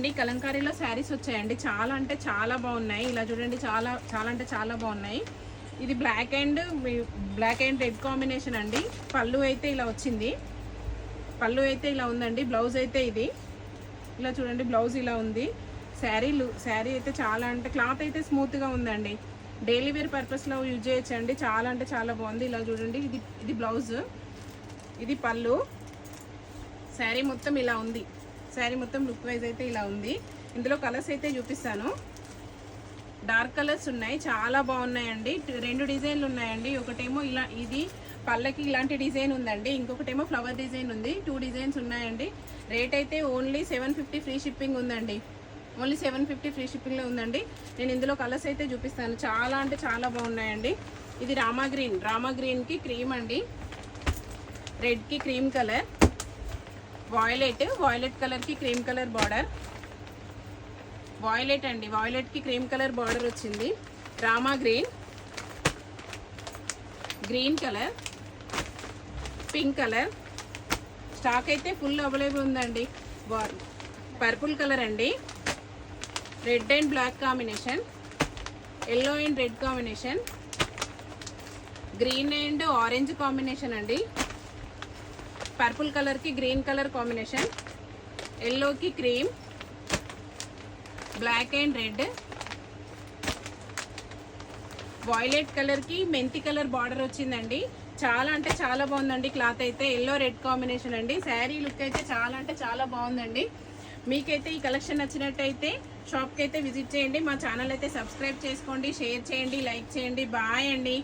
అండి కలంకారీలో శారీస్ వచ్చాయండి. చాలా అంటే చాలా బాగున్నాయి. ఇలా చూడండి, చాలా చాలా అంటే చాలా బాగున్నాయి. ఇది బ్లాక్ అండ్ రెడ్ కాంబినేషన్ అండి. పళ్ళు అయితే ఇలా వచ్చింది. పళ్ళు అయితే ఇలా ఉందండి. బ్లౌజ్ అయితే ఇది ఇలా చూడండి, బ్లౌజ్ ఇలా ఉంది. శారీ అయితే చాలా అంటే క్లాత్ అయితే స్మూత్గా ఉందండి. డైలీ వేర్ పర్పస్లో యూజ్ చేయొచ్చండి. చాలా అంటే చాలా బాగుంది. ఇలా చూడండి, ఇది బ్లౌజ్, ఇది పళ్ళు. శారీ మొత్తం ఇలా ఉంది. శారీ మొత్తం లుక్ వైజ్ అయితే ఇలా ఉంది. ఇందులో కలర్స్ అయితే చూపిస్తాను. డార్క్ కలర్స్ ఉన్నాయి, చాలా బాగున్నాయండి. 2 డిజైన్లు ఉన్నాయండి. ఒకటేమో ఇలా ఇది పళ్ళకి ఇలాంటి డిజైన్ ఉందండి. ఇంకొకటేమో ఫ్లవర్ డిజైన్ ఉంది. 2 డిజైన్స్ ఉన్నాయండి. రేట్ అయితే ఓన్లీ 750 ఫ్రీ షిప్పింగ్ ఉందండి. ఓన్లీ 750 ఫ్రీ షిప్పింగ్లో ఉందండి. నేను ఇందులో కలర్స్ అయితే చూపిస్తాను. చాలా అంటే చాలా బాగున్నాయండి. ఇది రామా గ్రీన్కి క్రీమ్ అండి, రెడ్కి క్రీమ్ కలర్, వాయిలెట్ కలర్కి క్రీమ్ కలర్ బార్డర్, వాయిలెట్ అండి, వాయిలెట్కి క్రీమ్ కలర్ బార్డర్ వచ్చింది. Rama green colour, pink colour. Stock అయితే ఫుల్ అవైలబుల్ ఉందండి. పర్పుల్ కలర్ అండి, red and black combination, yellow and red combination, green and orange combination అండి. Purple కలర్కి green colour combination, ఎల్లోకి cream, black and red, violet కలర్కి మెంతి colour border వచ్చిందండి. చాలా అంటే చాలా బాగుందండి. క్లాత్ అయితే ఎల్లో రెడ్ కాంబినేషన్ అండి. శారీ లుక్ అయితే చాలా అంటే చాలా బాగుందండి. మీకైతే ఈ కలెక్షన్ నచ్చినట్టయితే షాప్కి అయితే విజిట్ చేయండి. మా ఛానల్ అయితే సబ్స్క్రైబ్ చేసుకోండి, షేర్ చేయండి, లైక్ చేయండి. బాయ్ అండి.